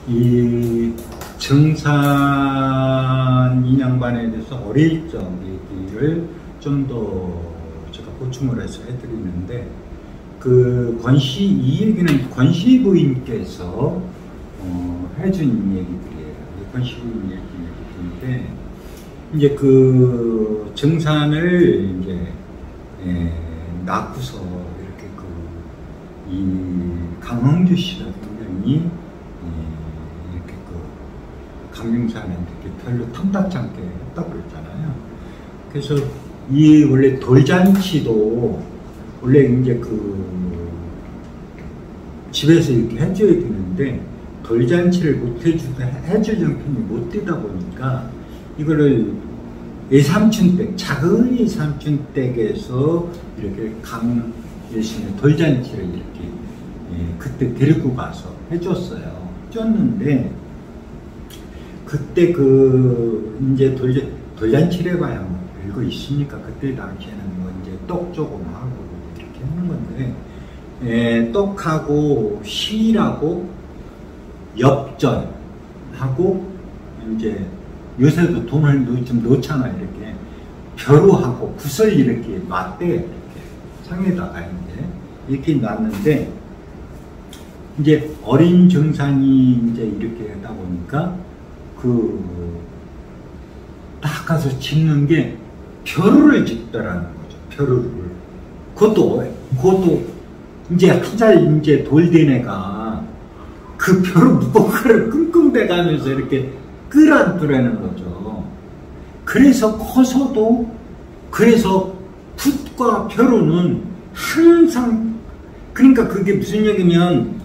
이 정산 인양반에 대해서 어릴 적 얘기를 좀 더 제가 보충을 해서 해드리는데, 이 얘기는 권씨 부인께서 해준 얘기들이에요. 권씨 부인 얘기인데, 이제 정산을 이제 낳고서 이렇게 이 강흥주 씨가 굉장히 이렇게 강릉산에 이렇게 별로 탐탁지 않게 했다고 그랬잖아요. 그래서 이 원래 돌잔치도 원래 이제 집에서 이렇게 해줘야 되는데, 돌잔치를 못 해줄 형편이 못 되다 보니까 이거를 예삼촌 댁, 작은 예삼촌 댁에서 이렇게 예신의 돌잔치를 이렇게 그때 데리고 가서 해줬어요. 해줬는데, 그때 이제 돌잔치를 해봐야 뭐 별거 있습니까? 그때 당시에는 뭐 이제 떡 조금 하고 이렇게 하는 건데, 떡하고 실하고 엽전하고 이제 요새도 돈을 좀 넣잖아. 이렇게 벼루하고 구슬 이렇게 놨대. 이렇게 상에다가 이렇게 놨는데, 이제 어린 정산이 이제 이렇게 하다 보니까 딱 가서 짓는 게 벼루를 짓더라는 거죠. 벼루를. 그것도 이제 한 살 이제 돌된 애가 그 벼루 무거워를 끙끙대 가면서 이렇게 끌어안더라는 거죠. 그래서 커서도, 그래서 붓과 벼루는 항상, 그러니까 그게 무슨 얘기면,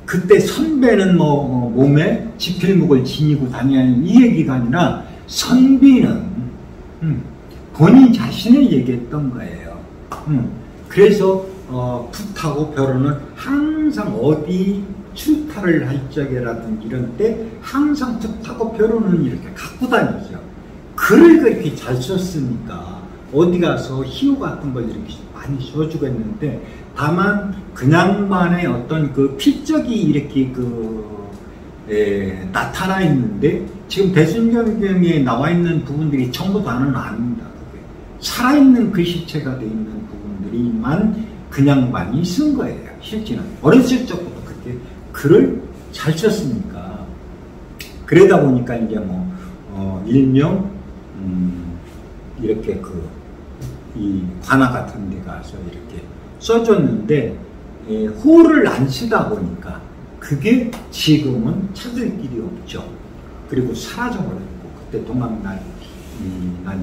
그때 선배는 뭐 몸에 지필목을 지니고 다니는 이 얘기가 아니라, 선비는 본인 자신을 얘기했던 거예요. 그래서 붓하고 벼루는 항상 어디 출타를 할 적이라든지 이런 때 항상 붓하고 벼루는 이렇게 갖고 다녔어요. 글을 그렇게 잘 썼으니까 어디 가서 희우 같은 걸 이렇게 많이 써주겠는데, 다만 그냥만의 어떤 필적이 이렇게 나타나 있는데, 지금 대순경에 나와 있는 부분들이 전부 다는 아닙니다. 그게 살아있는 글씨체가 되어 있는 부분들이만 그냥만이 쓴 거예요. 실제는 어렸을 적부터 그렇게 글을 잘 썼으니까. 그러다 보니까 이제 일명 이렇게 이 관아 같은 데 가서 이렇게 써줬는데, 호를 안 쓰다 보니까 그게 지금은 찾을 길이 없죠. 그리고 사라져버렸고, 그때 동학날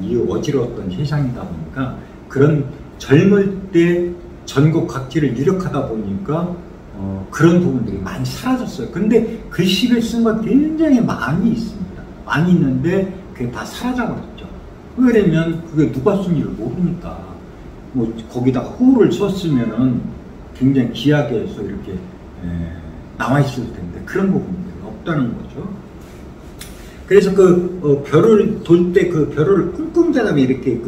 이후 어지러웠던 세상이다 보니까, 그런 젊을 때 전국 각지를 유력하다 보니까 그런 부분들이 많이 사라졌어요. 근데 글씨를 쓴 건 굉장히 많이 있습니다. 많이 있는데 그게 다 사라져버렸죠. 왜냐면 그게 누가 쓴지를 모르니까. 거기다 호를 썼으면은 굉장히 귀하게 해서 이렇게 나와있을 텐데, 그런 부분들이 없다는 거죠. 그래서 벼를 돌 때 벼를 끙끙 대다가 이렇게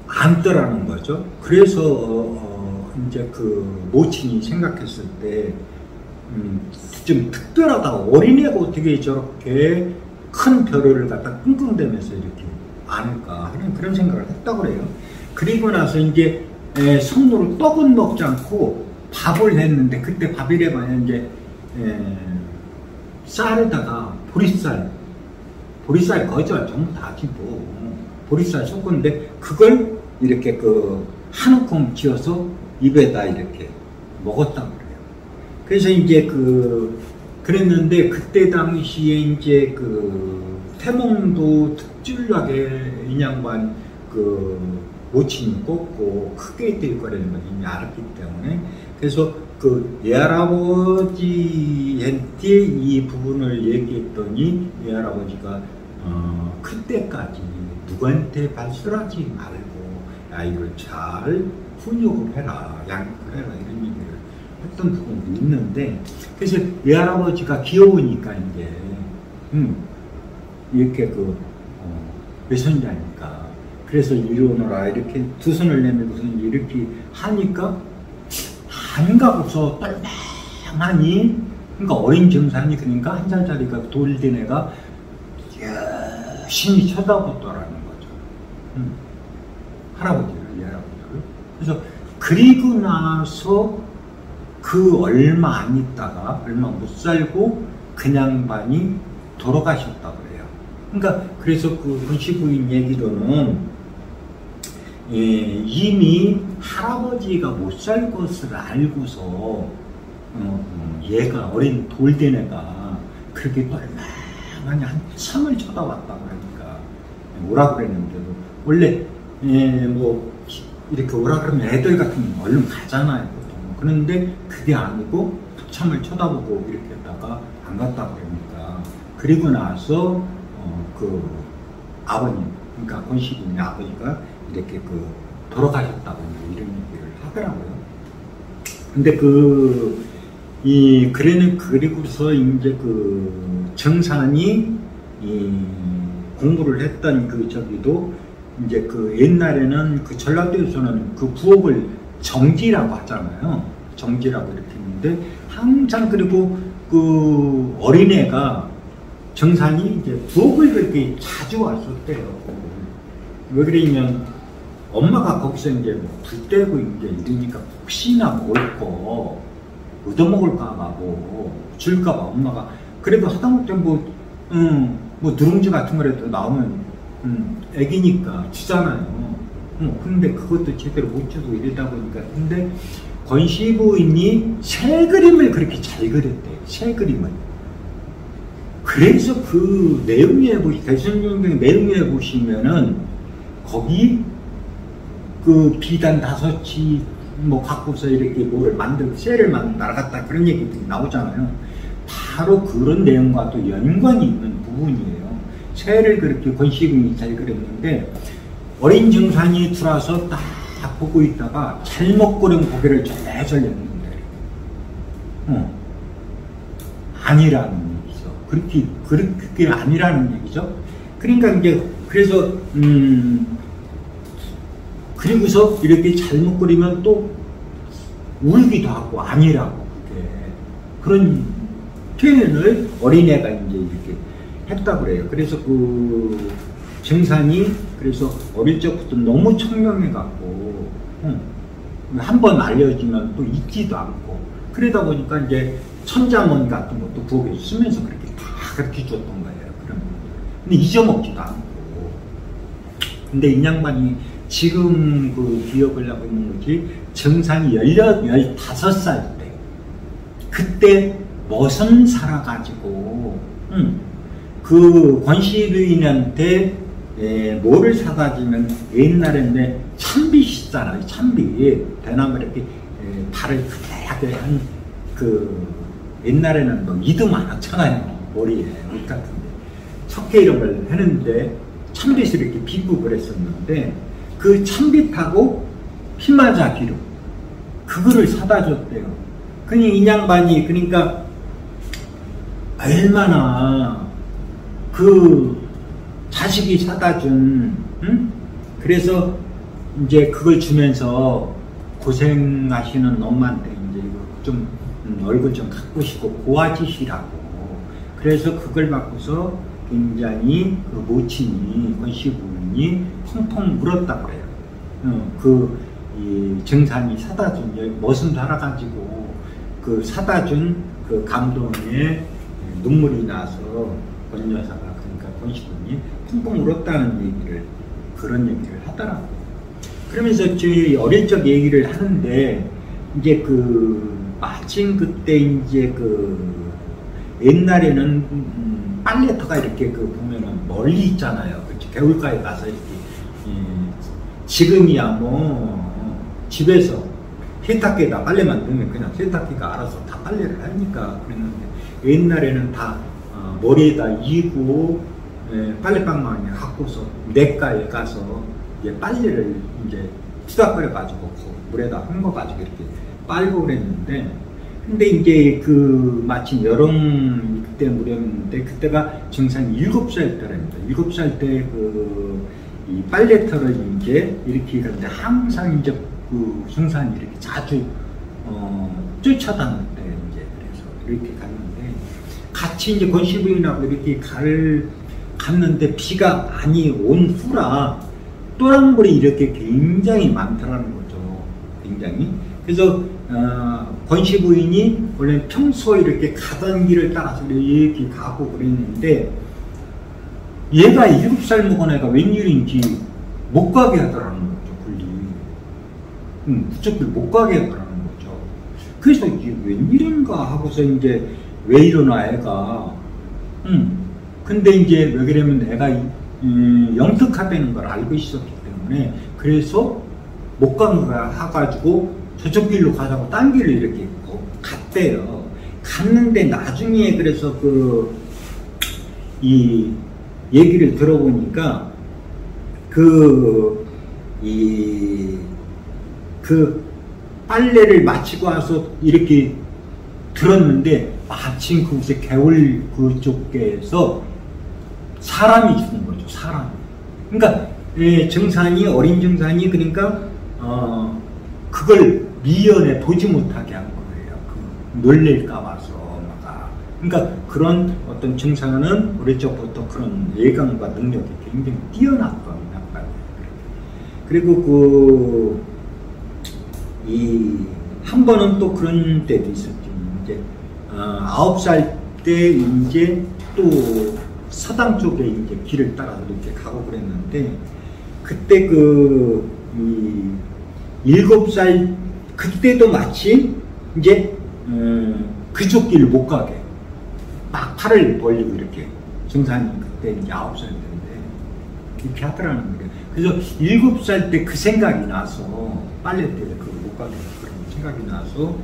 안더라는 거죠. 그래서 이제 모친이 생각했을 때 좀 특별하다. 어린애가 어떻게 저렇게 큰 벼를 갖다 끙끙대면서 이렇게 안을까 하는 그런 생각을 했다고 그래요. 그리고 나서 이제 손으로 떡은 먹지 않고 밥을 했는데, 그때 밥이래봐야 이제 쌀에다가 보리쌀 거죠. 전부 다지 뭐. 보리쌀 섞었는데, 그걸 이렇게 한 움큼 쥐어서 입에다 이렇게 먹었다고 그래요. 그래서 이제 그랬는데, 그때 당시에 이제 태몽도 특출나게 인양반 모친이 꼽고 크게 될 거라는 걸 이미 알았기 때문에, 그래서 예할아버지한테 이 부분을 얘기했더니, 예할아버지가 그때까지 누구한테 발설하지 말고 아이를 잘 훈육을 해라, 양육을 해라, 이런 얘기를 했던 부분도 있는데, 그래서 예할아버지가 귀여우니까 이제 이렇게 외손자니까, 그래서 이리 오너라 이렇게 두 손을 내밀고서 이렇게 하니까 한가고서 똘망하니 그러니까 어린 정산이 그러니까 한 살짜리가 돌된 애가 열심히 쳐다보더라는 거죠. 할아버지를, 이 할아버지를. 그래서 그리고 나서 그 얼마 안 있다가 얼마 못 살고 그 양반이 돌아가셨다고 그래요. 그러니까 그래서 그 권씨부인 얘기로는 이미 할아버지가 못 살 것을 알고서 얘가 어린 돌된 애가 그렇게 얼마나 한참을 쳐다봤다고 그러니까 오라 그랬는데도 원래 뭐 이렇게 오라 그러면 애들 같으면 얼른 가잖아요. 보통. 그런데 그게 아니고 한참을 쳐다보고 이렇게 했다가 안 갔다 그러니까 그리고 나서 그 아버님 그러니까 권씨부인의 아버지가 이렇게 그 돌아가셨다고 이런 얘기를 하더라고요. 근데 그리고서 이제 그 정산이 공부를 했던 그 저기도 이제 그 옛날에는 그 전라도에서는 그 부엌을 정지라고 하잖아요. 정지라고 이렇게 했는데 항상 그리고 그 어린애가 정산이 이제 부엌을 그렇게 자주 왔었대요. 왜 그러냐면 엄마가 거기서 이제 불 떼고 이제 이러니까 혹시나 먹을 거 얻어먹을까봐 뭐 줄까봐 엄마가 그래도 하다못해 뭐 누룽지 같은 거라도 나오면 애기니까 주잖아요. 근데 그것도 제대로 못 주고 이러다 보니까 근데 권씨부인이 새 그림을 그렇게 잘 그렸대요. 새 그림을. 그래서 그 내용에 대승전경 내용에 보시면은 거기 그 비단 5치 뭐 갖고서 이렇게 뭐를 만들고 쇠를 날아갔다 그런 얘기들이 나오잖아요. 바로 그런 내용과도 연관이 있는 부분이에요. 쇠를 그렇게 권씨부인이 잘 그렸는데 어린 정산이 들어와서 딱 보고 있다가 잘못 고른 고개를 절레절레 했는데 아니라는 얘기죠. 그렇게 아니라는 얘기죠. 그러니까 이제 그래서 그리고서 이렇게 잘못 그리면 또 울기도 하고 아니라고 그런 표현을 어린애가 이제 이렇게 했다고 그래요. 그래서 그 정산이 그래서 어릴 적부터 너무 청명해갖고 한 번 알려지면 또 잊지도 않고 그러다 보니까 이제 천자문 같은 것도 부엌에 쓰면서 그렇게 다 가르쳐 줬던 거예요. 그런 근데 잊어먹지도 않고 근데 이 양반이 지금 그 기억을 하고 있는 거지 정산이 15살 때 그때 머슴 살아가지고 그 권씨부인한테 뭐를 사다 주면 옛날에 참빗 있잖아요. 참빗 대나무 이렇게 발을 크게 한 그 옛날에는 뭐 이도 많았잖아요. 머리에 옷 같은데 석회 이런 걸 하는데 참빗을 이렇게 빚고 그랬었는데 그 참빗하고 피마자 기름 그거를 사다 줬대요. 그니 이 양반이 그러니까 얼마나 그 자식이 사다 준 그래서 이제 그걸 주면서 고생하시는 엄마한테 이제 이거 좀 얼굴 좀 가꾸시고 고아지시라고 그래서 그걸 받고서 굉장히 그 모친이 권씨부인이 펑펑 울었다고 그래요. 이 정산이 사다 준 머슴 달아가지고 그 사다 준 그 감동에 눈물이 나서 권 여사가 그러니까 권씨부인이 펑펑 울었다는 그런 얘기를 하더라고요. 그러면서 저희 어릴 적 얘기를 하는데 이제 마침 그때 이제 옛날에는 빨래터가 이렇게 보면은 멀리 있잖아요. 개울가에 가서 이렇게 지금이야 뭐 집에서 세탁기에다 빨래만 넣으면 그냥 세탁기가 알아서 다 빨래를 하니까 그랬는데 옛날에는 다 머리에다 이고 빨래방망이 갖고서 냇가에 가서 이제 빨래를 이제 투닥거려 가지고 물에다 헹궈 가지고 이렇게 빨고 그랬는데 근데 이제 마침 여름 그때 무렵인데 그때가 정산이 7살 때랍니다. 7살 때 이 빨래터를 이제 이렇게 하는데 항상 이제 정산이 이렇게 자주 쫓아다녔대 이제 그래서 이렇게 갔는데 같이 이제 권시부인하고 이렇게 갔는데 비가 많이 온 후라 또랑불이 이렇게 굉장히 많더라는 거죠. 굉장히. 그래서 권시부인이 원래 평소에 이렇게 가던 길을 따라서 이렇게 가고 그랬는데 얘가 7살 먹은 애가 웬일인지 못 가게 하더라는 거죠. 굴리. 그쪽 길 못 가게 하더라는 거죠. 그래서 이게 웬일인가 하고서 이제 왜 이러나 애가. 근데 이제 왜 그러면 애가 영특하다는 걸 알고 있었기 때문에 그래서 못 간 거야 해가지고 저쪽 길로 가자고 딴 길로 이렇게 갔대요. 갔는데 나중에 그래서 이 얘기를 들어보니까 그 빨래를 마치고 와서 이렇게 들었는데 마침 그곳에 개울 그쪽에서 사람이 죽은 거죠. 사람. 그러니까 증산이 어린 증산이 그러니까 그걸 미연에 보지 못하게 한 거예요. 놀랄까 봐서 막. 그러니까 그런 어떤 증산은 어릴 적부터 그런 예감과 능력이 굉장히 뛰어났던 양반이에요. 그리고 한 번은 또 그런 때도 있었죠. 이제 9살 때 이제 또 서당 쪽에 이제 길을 따라서 이렇게 가고 그랬는데 그때 7살 그때도 마치 이제 그쪽 길을 못 가게 막 팔을 벌리고 이렇게 증산이 그때 이제 9살 때인데 이렇게 하더라는 거예요. 그래서 7살 때 그 생각이 나서 빨래때를 그걸 못 가게 그런 생각이 나서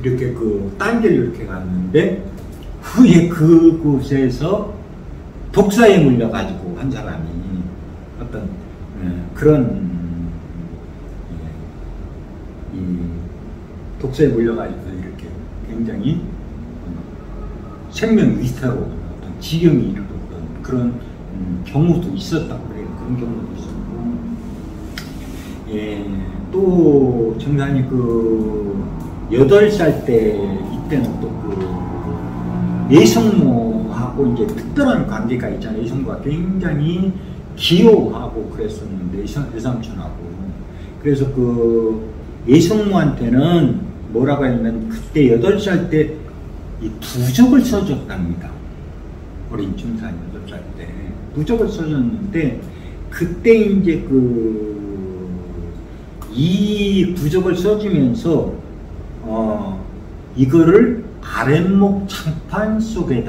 이렇게 딴 길로 이렇게 갔는데 후에 그곳에서 독사에 물려가지고 한 사람이 어떤 그런 독사에 물려가지고 이렇게 굉장히 생명 위태로운 어떤 지경이 이르렀던 그런 경우도 있었다고 그래요. 그런 경우도 있었고, 또 정산이 8살 때 이때는 또 예성모하고 이제 특별한 관계가 있잖아요. 예성모가 굉장히 기호하고 그랬었는데 예삼촌하고 그래서 예성모한테는 뭐라고 하냐면 그때 8살 때 이 부적을 써줬답니다. 어린 증산이 8살 때 부적을 써줬는데 그때 이제 이 부적을 써주면서 이거를 아랫목 장판 속에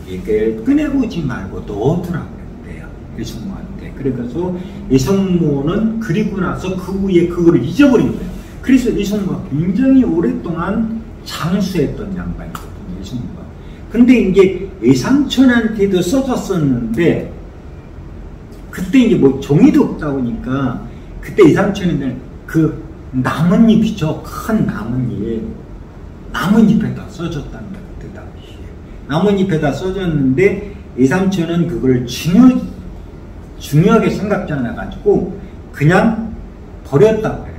이게 꺼내보지 말고 넣어두라고 했대요. 예성모한테. 그래서 예성모는 그리고 나서 그 후에 그거를 잊어버린 거예요. 그래서 예성모가 굉장히 오랫동안 장수했던 양반이거든요. 예성모가. 근데 이제 예삼촌한테도 써줬었는데 그때 이제 뭐 종이도 없다 보니까 그때 예삼촌은 나뭇잎이죠. 큰 나뭇잎에다 써줬다는 거예요. 그때 당시에. 나뭇잎에다 써줬는데 예삼촌은 그걸 중요하게 생각지 않아가지고 그냥 버렸다고 해요.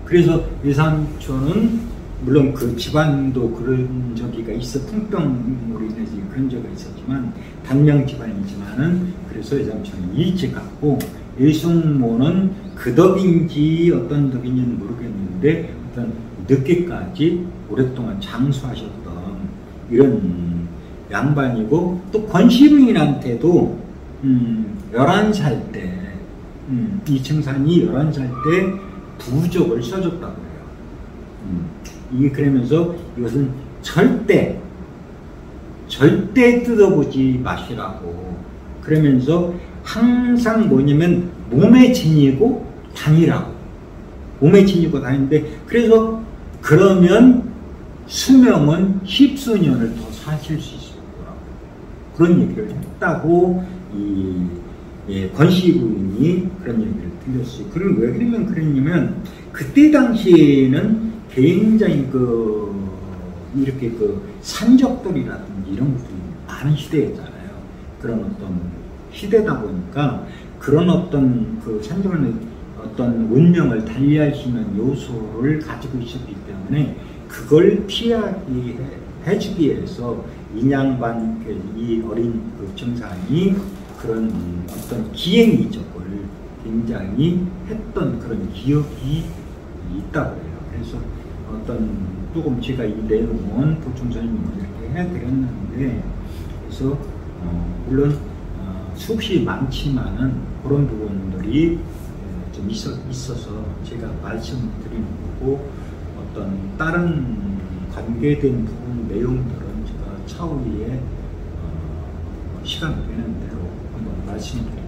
그래서 예삼촌은 물론 그 집안도 그런 적이가 있어 풍병으로 인해서 그런 적이 있었지만 단명 집안이지만은 그래서 예삼촌이 일찍 갔고 예숙모는 그 덕인지 어떤 덕인지는 모르겠는데 어떤 늦게까지 오랫동안 장수하셨던 이런 양반이고 또 권시부인한테도 11살 때 이청산이 11살 때 부적을 써줬다고 해요. 이게 그러면서 이것은 절대 뜯어보지 마시라고 그러면서 항상 뭐냐면 몸에 지니고 다니라고 몸에 지니고 다니는데 그래서 그러면 수명은 10수년을 더 사실 수 있을 거라고 그런 얘기를 했다고 권시부인이 그런 얘기를 들렸어요. 그럼 왜 그러냐면 그때 당시에는 굉장히 이렇게 산적들이라든지 이런 것들이 많은 시대였잖아요. 그런 어떤 시대다 보니까 그런 어떤 산적의 어떤 운명을 달리할 수 있는 요소를 가지고 있었기 때문에 그걸 피하기 해주기 위해서 인양반 이 어린 그 정상이 그런 어떤 기행 이적을 굉장히 했던 그런 기억이 있다고 해요. 그래서 어떤 조금 제가 이 내용은 보충선생님이 이렇게 해드렸는데, 그래서 물론 수없이 많지만은 그런 부분들이 좀 있어서 제가 말씀드리는 거고, 어떤 다른 관계된 부분 내용들은 제가 차후에 시간 되는 대로 한번 말씀드리겠습니다.